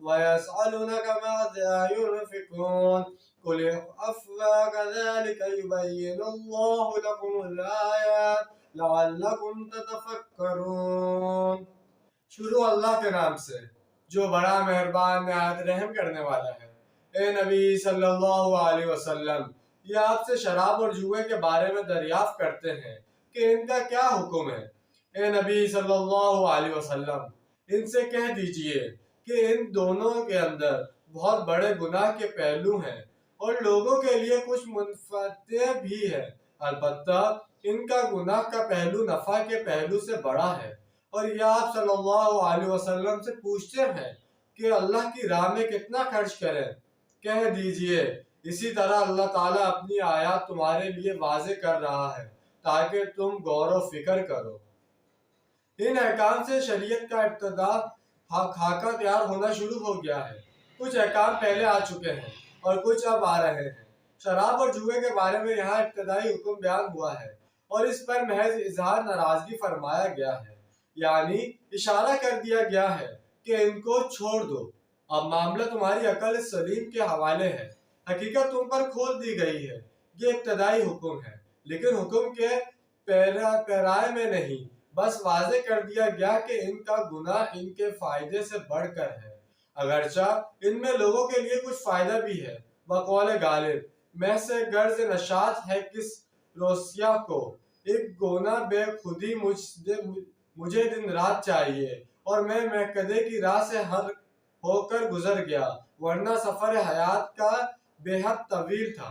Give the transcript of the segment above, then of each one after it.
ويسألونك ماذا ينفقون قل العفو كذلك يبين الله لكم الآيات لعلكم تتفكرون۔ شروع اللہ کے نام سے جو بڑا مہربان نہایت رحم کرنے والا ہے۔ اے نبی صلی اللہ علیہ وسلم، یہ آپ سے شراب اور جوئے کے بارے میں دریافت کرتے ہیں کہ ان کا کیا حکم ہے۔ اے نبی صلی اللہ علیہ وسلم، ان سے کہہ دیجئے کہ ان دونوں کے اندر بہت بڑے گناہ کے پہلو ہیں اور لوگوں کے لیے کچھ منفعتیں بھی ہیں، البتہ ان کا گناہ کا پہلو نفع کے پہلو سے بڑا ہے۔ اور یہ آپ صلی اللہ علیہ وسلم سے پوچھتے ہیں کہ اللہ کی راہ میں کتنا خرچ کریں۔ کہہ دیجئے اسی طرح اللہ تعالیٰ اپنی آیات تمہارے لیے واضح کر رہا ہے تاکہ تم غور و فکر کرو۔ ان احکام سے شریعت کا ابتدا خاکہ تیار ہونا شروع ہو گیا ہے۔ کچھ احکام پہلے آ چکے ہیں اور کچھ اب آ رہے ہیں۔ شراب اور جوئے کے بارے میں یہاں ابتدائی حکم بیان ہوا ہے اور اس پر محض اظہار ناراضگی فرمایا گیا ہے، یعنی اشارہ کر دیا گیا ہے کہ ان کو چھوڑ دو۔ اب معاملہ تمہاری عقل سلیم کے حوالے ہے، حقیقت تم پر کھول دی گئی ہے۔ یہ ابتدائی حکم ہے، لیکن حکم کے پیرائے میں نہیں، بس واضح کر دیا گیا کہ ان کا گناہ ان کے فائدے سے بڑھ کر ہے، اگرچہ ان میں لوگوں کے لیے کچھ فائدہ بھی ہے۔ بقول غالب میں سے غرض نشاط ہے کس روسیا کو، ایک گناہ بے خودی مجھے دن رات چاہیے اور میں مقدے کی راہ سے ہر ہو کر گزر گیا، ورنہ سفر حیات کا بے حد طویل تھا۔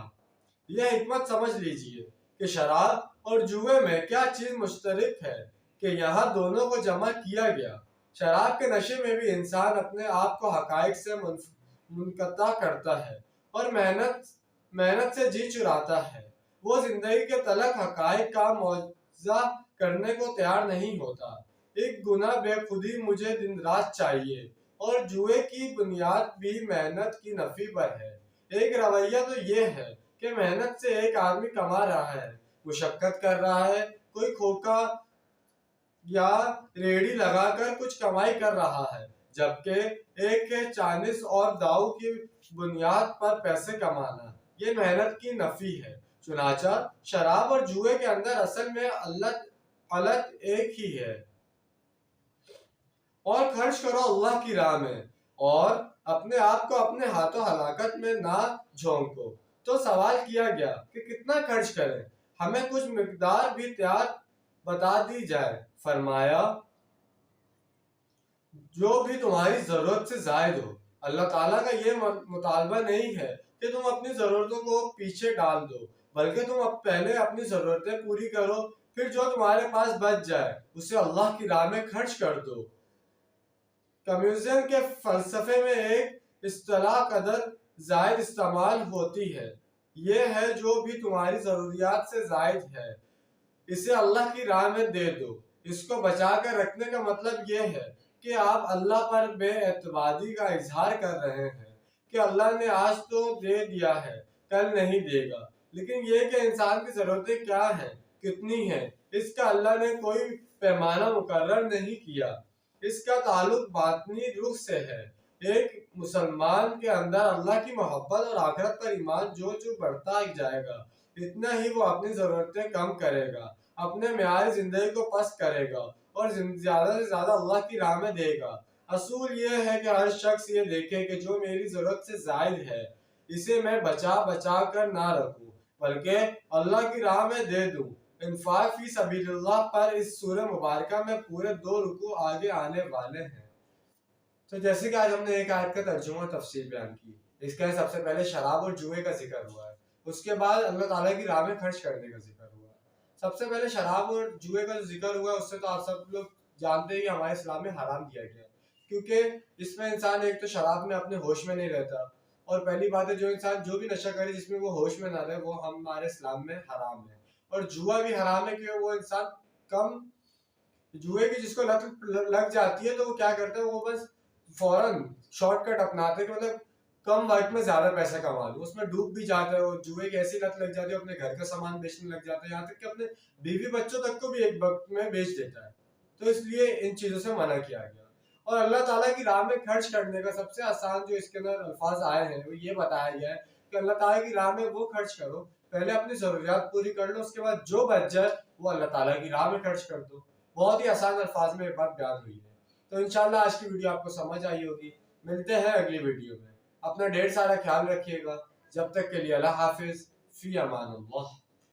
یہ حکمت سمجھ لیجئے کہ شراب اور جوئے میں کیا چیز مشترک ہے کہ یہاں دونوں کو جمع کیا گیا۔ شراب کے نشے میں بھی انسان اپنے آپ کو حقائق سے منقطع کرتا ہے اور محنت سے جی چراتا ہے۔ وہ زندگی کے تلخ حقائق کا معاوضہ کرنے کو تیار نہیں ہوتا۔ ایک گناہ بے خودی مجھے دن رات چاہیے اور جوئے کی بنیاد بھی محنت کی نفی پر ہے۔ ایک رویہ تو یہ ہے کہ محنت سے ایک آدمی کما رہا ہے، مشقت کر رہا ہے، کوئی کھوکا یا ریڑھی لگا کر کچھ کمائی کر رہا ہے، جبکہ ایک ہے چانس اور داؤ کی بنیاد پر پیسے کمانا۔ یہ محنت کی نفی ہے۔ چنانچہ شراب اور جوئے کے اندر اصل میں علت ایک ہی ہے۔ اور خرچ کرو اللہ کی راہ میں اور اپنے آپ کو اپنے ہاتھوں ہلاکت میں نہ جھونکو۔ تو سوال کیا گیا کہ کتنا خرچ کریں؟ ہمیں کچھ مقدار بھی تیار بتا دی جائے۔ فرمایا جو بھی تمہاری ضرورت سے زائد ہو۔ اللہ تعالیٰ کا یہ مطالبہ نہیں ہے کہ تم اپنی ضرورتوں کو پیچھے ڈال دو، بلکہ تم پہلے اپنی ضرورتیں پوری کرو، پھر جو تمہارے پاس بچ جائے اسے اللہ کی راہ میں خرچ کر دو۔ کمیونزم کے فلسفے میں ایک اصطلاح قدر زائد استعمال ہوتی ہے، یہ ہے جو بھی تمہاری ضروریات سے زائد ہے اسے اللہ کی راہ میں دے دو۔ اس کو بچا کر رکھنے کا مطلب یہ ہے کہ آپ اللہ پر بے اعتمادی کا اظہار کر رہے ہیں کہ اللہ نے آج تو دے دیا ہے کل نہیں دے گا، لیکن یہ کہ انسان کی ضرورتیں کیا ہیں، کتنی ہیں، اس کا اللہ نے کوئی پیمانہ مقرر نہیں کیا۔ اس کا تعلق باطنی روح سے ہے۔ ایک مسلمان کے اندر اللہ کی محبت اور آخرت پر ایمان جو بڑھتا جائے گا، اتنا ہی وہ اپنی ضرورتیں کم کرے گا، اپنے معیار زندگی کو پست کرے گا اور زیادہ سے زیادہ اللہ کی راہ میں دے گا۔ اصول یہ ہے کہ ہر شخص یہ دیکھے کہ جو میری ضرورت سے زائد ہے اسے میں بچا کر نہ رکھوں، بلکہ اللہ کی راہ میں دے دوں۔ انفاق فی سبیل اللہ پر اس سورہ مبارکہ میں پورے 2 رکوع آگے آنے والے ہیں۔ تو جیسے کہ آج ہم نے ایک آیت کا ترجمہ تفسیر بیان کی، اس کا سب سے پہلے شراب اور جوئے کا ذکر ہوا ہے، اس کے بعد اللہ تعالیٰ کی راہ میں خرچ کرنے کا ذکر ہوا ہے۔ سب سے پہلے شراب اور جوئے کا جو ذکر ہوا ہے اس سے تو آپ سب لوگ جانتے ہی ہمارے اسلام میں حرام کیا گیا، کیونکہ اس میں انسان ایک تو شراب میں اپنے ہوش میں نہیں رہتا، اور پہلی بات ہے جو انسان جو بھی نشہ کرے جس میں وہ ہوش میں نہ رہے وہ ہمارے اسلام میں حرام ہے. اور جوا بھی حرام ہے کیونکہ وہ انسان کم جوئے کی جس کو لت لگ جاتی ہے تو وہ کیا کرتا ہے وہ بس فوراً شارٹ کٹ اپناتے ہیں کہ مطلب کم وقت میں زیادہ پیسہ کما لوں. اس میں ڈوب بھی جاتا ہے وہ جوئے کی ایسی لت لگ جاتی ہے اپنے گھر کا سامان بیچنے لگ جاتا ہے یہاں تک کہ اپنے بیوی بچوں تک کو بھی ایک وقت میں بیچ دیتا ہے. تو اس لیے ان چیزوں سے منع کیا گیا. اور اللہ تعالیٰ کی راہ میں خرچ کرنے کا سب سے آسان جو اس کے اندر الفاظ آئے ہیں وہ یہ بتایا گیا ہے کہ اللہ تعالیٰ کی راہ میں وہ خرچ کرو پہلے اپنی ضروریات پوری کر لو اس کے بعد جو بچ جائے وہ اللہ تعالیٰ کی راہ میں خرچ کر دو. بہت ہی آسان الفاظ میں یہ بات بیان ہوئی ہے. تو انشاءاللہ آج کی ویڈیو آپ کو سمجھ آئی ہوگی. ملتے ہیں اگلی ویڈیو میں. اپنا ڈھیر سارا خیال رکھیے گا. جب تک کے لیے اللہ حافظ. فی امان اللہ.